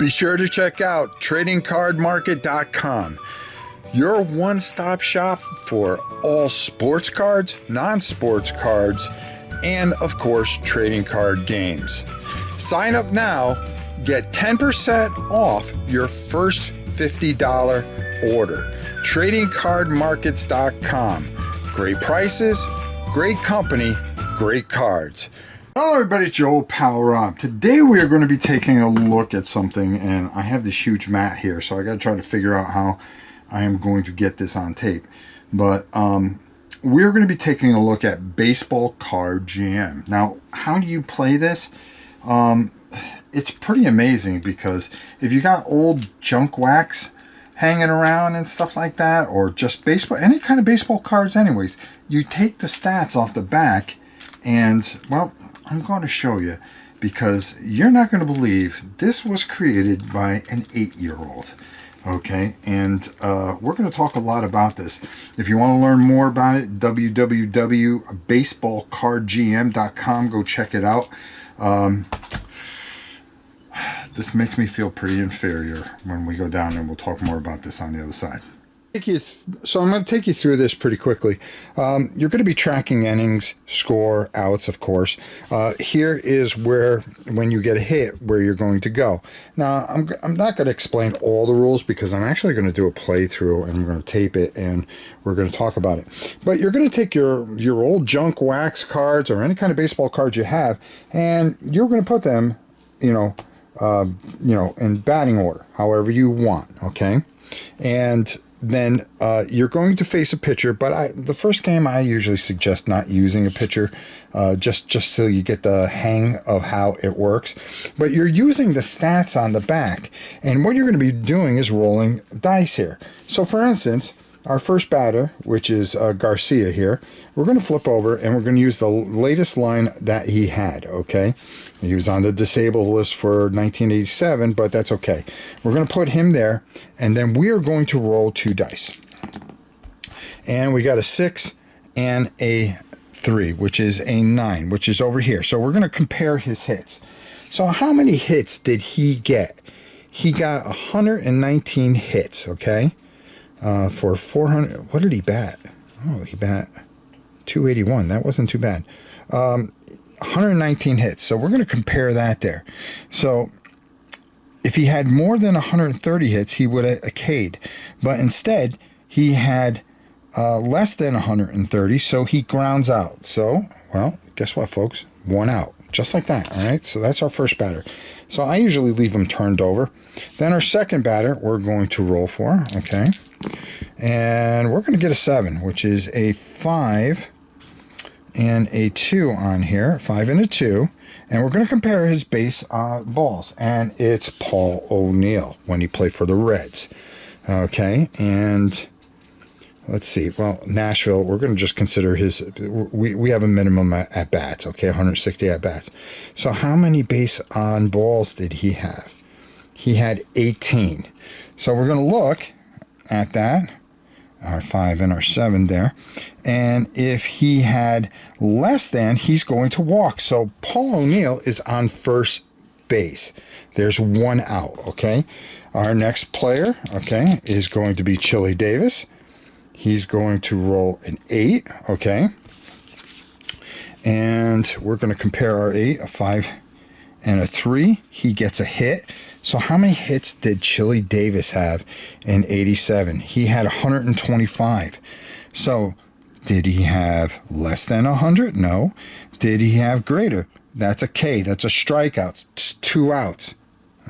Be sure to check out tradingcardmarket.com, your one-stop shop for all sports cards, non-sports cards, and of course, trading card games. Sign up now, get 10% off your first $50 order. Tradingcardmarkets.com. Great prices, great company, great cards. Hello everybody, it's your old pal Rob. Today we are going to be taking a look at something, and I have this huge mat here, so I got to try to figure out how I am going to get this on tape. But we're going to be taking a look at Baseball Card Jam. Now, how do you play this? It's pretty amazing, because if you got old junk wax hanging around and stuff like that, or just baseball, any kind of baseball cards anyways, you take the stats off the back, and well, I'm going to show you, because you're not going to believe this was created by an 8-year-old. Okay, and we're going to talk a lot about this. If you want to learn more about it, www.baseballcardgm.com. Go check it out. This makes me feel pretty inferior when we go down, and we'll talk more about this on the other side. So I'm going to take you through this pretty quickly. You're going to be tracking innings, score, outs, of course. Here is where, when you get a hit, where you're going to go. Now, I'm not going to explain all the rules, because I'm actually going to do a playthrough, and I'm going to tape it, and we're going to talk about it. But you're going to take your old junk wax cards, or any kind of baseball cards you have, and you're going to put them, in batting order, however you want, okay? And then you're going to face a pitcher, but the first game I usually suggest not using a pitcher, just so you get the hang of how it works. But you're using the stats on the back, and what you're going to be doing is rolling dice here. So for instance, our first batter, which is Garcia here, we're going to flip over, and we're going to use the latest line that he had, okay? He was on the disabled list for 1987, but that's okay. We're going to put him there, and then we are going to roll 2 dice. And we got a 6 and a 3, which is a 9, which is over here. So we're going to compare his hits. So how many hits did he get? He got 119 hits, okay? For 400, what did he bat? Oh, he bat 281. That wasn't too bad. 119 hits. So we're going to compare that there. So if he had more than 130 hits, he would have K'd. But instead, he had less than 130, so he grounds out. So, well, guess what, folks? 1 out. Just like that, all right? So that's our first batter. So I usually leave him turned over. Then our second batter, we're going to roll for, okay? And we're going to get a 7, which is a 5 and a 2 on here, 5 and a 2, and we're going to compare his base balls, and it's Paul O'Neill when he played for the Reds. Okay, and let's see, well, Nashville, we're going to just consider his, we have a minimum at bats, okay, 160 at bats. So how many base on balls did he have? He had 18. So we're going to look at that, our 5 and our 7 there, and if he had less than, he's going to walk. So Paul O'Neill is on first base. There's 1 out, okay? Our next player, okay, is going to be Chili Davis. He's going to roll an 8, okay? And we're going to compare our 8, a 5 and a 3. He gets a hit. So how many hits did Chili Davis have in 87? He had 125. So did he have less than 100? No. Did he have greater? That's a K. That's a strikeout. It's 2 outs.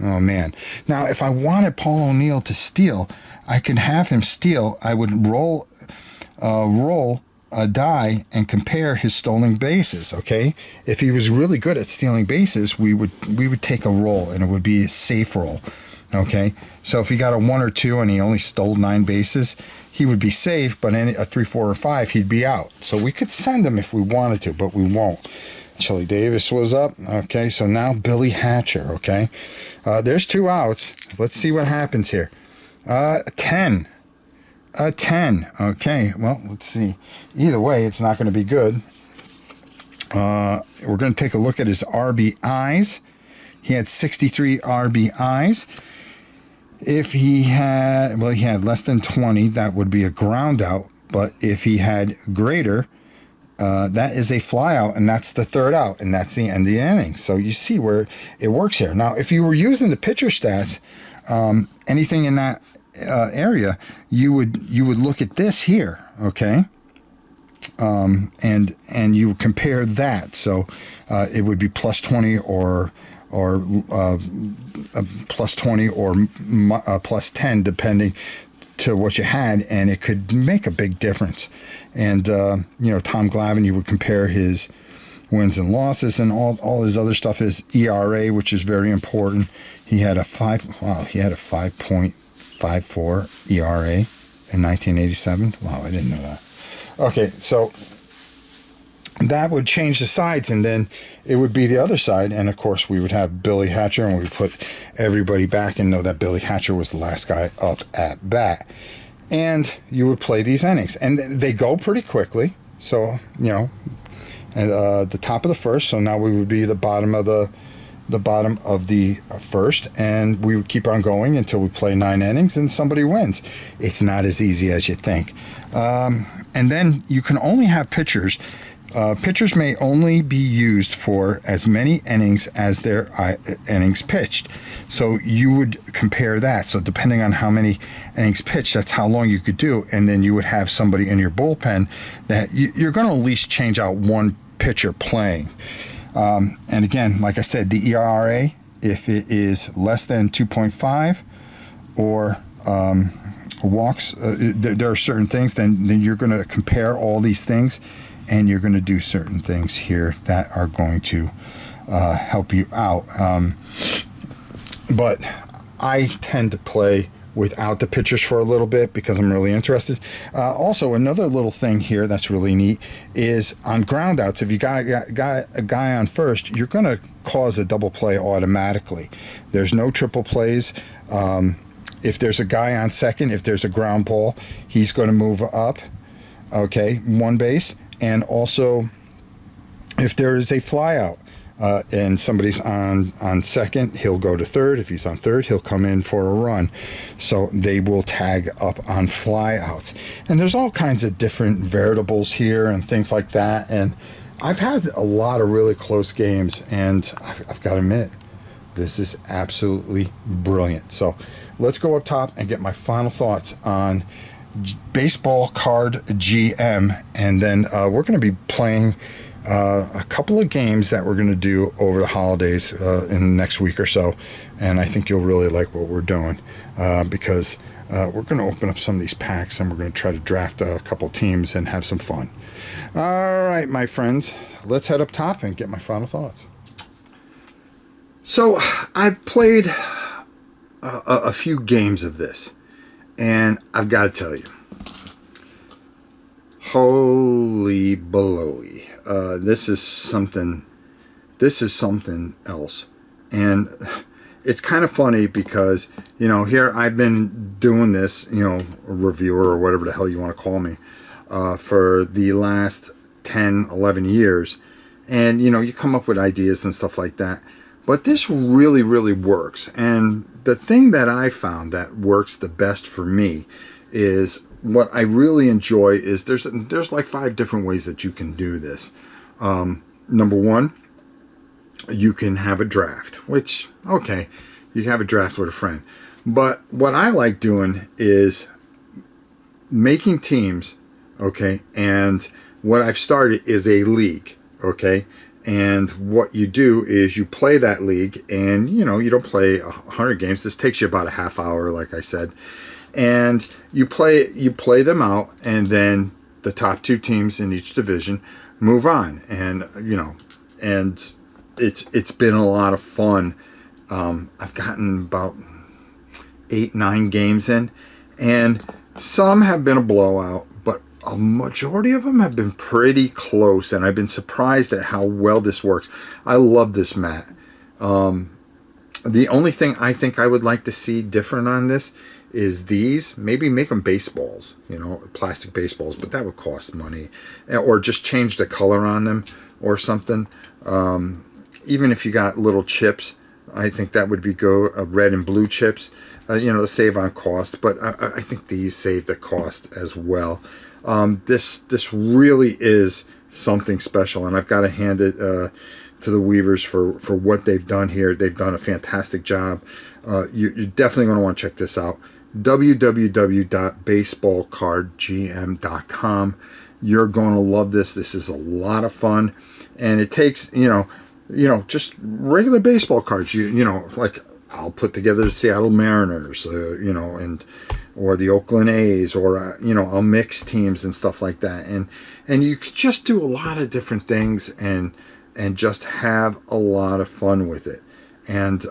Oh, man. Now, if I wanted Paul O'Neill to steal, I could have him steal. I would roll a die and compare his stolen bases, okay? If he was really good at stealing bases, we would take a roll, and it would be a safe roll, okay? So if he got a 1 or 2 and he only stole 9 bases, he would be safe, but in a 3, 4, or 5, he'd be out. So we could send him if we wanted to, but we won't. Chili Davis was up, okay? So now Billy Hatcher, okay? There's 2 outs. Let's see what happens here. 10. A 10. Okay, well, let's see. Either way, it's not going to be good. We're going to take a look at his RBIs. he had 63 RBIs. If he had, well, he had less than 20, that would be a ground out. But if he had greater, that is a fly out, and that's the third out, and that's the end of the inning. So you see where it works here. Now, if you were using the pitcher stats, anything in that area, you would look at this here, okay, and you would compare that. So it would be plus 20 or plus 20 or plus 10, depending to what you had, and it could make a big difference. And Tom Glavine, you would compare his wins and losses, and all his other stuff is ERA, which is very important. He had a 5.54 ERA in 1987. Wow, I didn't know that. Okay, so that would change the sides, and then it would be the other side, and of course we would have Billy Hatcher, and we would put everybody back and know that Billy Hatcher was the last guy up at bat. And you would play these innings, and they go pretty quickly. So and the top of the first. So now we would be the bottom of the first, and we would keep on going until we play 9 innings and somebody wins. It's not as easy as you think. And then you can only have pitchers. Pitchers may only be used for as many innings as their innings pitched. So you would compare that. So depending on how many innings pitched, that's how long you could do. And then you would have somebody in your bullpen that you're going to at least change out one pitcher playing. And again, like I said, the ERA, if it is less than 2.5 or walks, there are certain things, then you're going to compare all these things, and you're going to do certain things here that are going to help you out. But I tend to play without the pitchers for a little bit because I'm really interested. Also, another little thing here that's really neat is on ground outs. If you got a guy on first, you're going to cause a double play automatically. There's no triple plays. If there's a guy on second, if there's a ground ball, he's going to move up, okay, one base. And also, if there is a fly out and somebody's on second, he'll go to third. If he's on third, he'll come in for a run. So they will tag up on fly outs. And there's all kinds of different variables here and things like that. And I've had a lot of really close games, and I've got to admit, this is absolutely brilliant. So let's go up top and get my final thoughts on Baseball Card GM, and then we're going to be playing a couple of games that we're going to do over the holidays in the next week or so, and I think you'll really like what we're doing because we're going to open up some of these packs, and we're going to try to draft a couple teams and have some fun. All right, my friends, let's head up top and get my final thoughts. So I've played a few games of this, and I've got to tell you, holy baloney, this is something else. And it's kind of funny because, here I've been doing this, a reviewer or whatever the hell you want to call me, for the last 10, 11 years. And, you come up with ideas and stuff like that. But this really, really works. And the thing that I found that works the best for me is what I really enjoy is there's like 5 different ways that you can do this. Number one, you can have a draft, which, okay, you have a draft with a friend. But what I like doing is making teams, okay, and what I've started is a league, okay. And what you do is you play that league, and you don't play 100 games. This takes you about a half hour, like I said, and you play them out, and then the top 2 teams in each division move on, and and it's been a lot of fun. I've gotten about 8-9 games in, and some have been a blowout, but a majority of them have been pretty close, and I've been surprised at how well this works. I love this mat. The only thing I think I would like to see different on this is these. Maybe make them baseballs, plastic baseballs, but that would cost money. Or just change the color on them or something. Even if you got little chips, I think that would be go red and blue chips, to save on cost. But I think these save the cost as well. This really is something special, and I've got to hand it to the weavers for what they've done here. They've done a fantastic job. You're definitely going to want to check this out. www.baseballcardgm.com. You're going to love this. This is a lot of fun, and it takes just regular baseball cards. Like I'll put together the Seattle Mariners, or the Oakland A's, or I'll mix teams and stuff like that, and you could just do a lot of different things and just have a lot of fun with it. And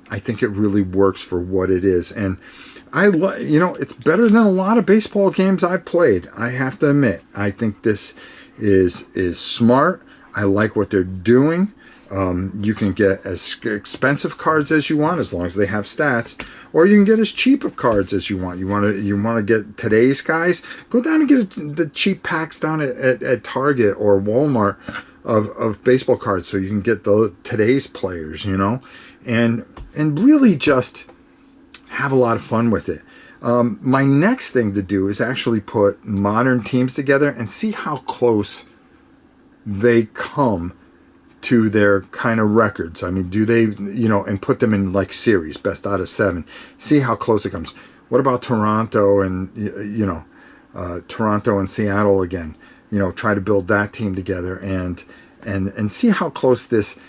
I think it really works for what it is. And it's better than a lot of baseball games I've played. I have to admit, I think this is smart. I like what they're doing. You can get as expensive cards as you want, as long as they have stats, or you can get as cheap of cards as you want. You want to get today's guys? Go down and get the cheap packs down at Target or Walmart of baseball cards, so you can get today's players, and really just have a lot of fun with it. My next thing to do is actually put modern teams together and see how close they come to their kind of records. I mean, do they, and put them in like series, best out of 7. See how close it comes. What about Toronto and, Toronto and Seattle again? Try to build that team together and see how close this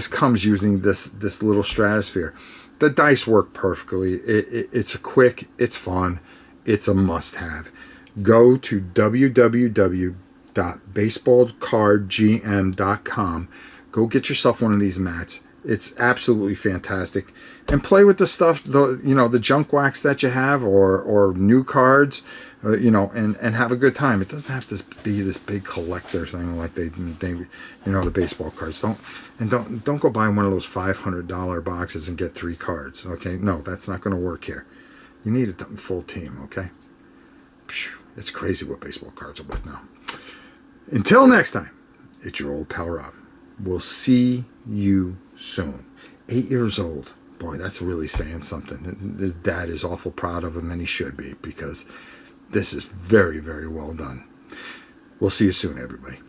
comes using this little stratosphere. The dice work perfectly. It's quick, it's fun, it's a must-have. Go to www.baseballcardgm.com. Go get yourself one of these mats. It's absolutely fantastic. And play with the stuff, the junk wax that you have, or new cards, and have a good time. It doesn't have to be this big collector thing like they the baseball cards. Don't go buy one of those $500 boxes and get 3 cards. Okay, no, that's not going to work here. You need a full team. Okay, it's crazy what baseball cards are worth now. Until next time, it's your old pal Rob. We'll see you soon. 8 years old. Boy, that's really saying something. His dad is awful proud of him, and he should be, because this is very, very well done. We'll see you soon, everybody.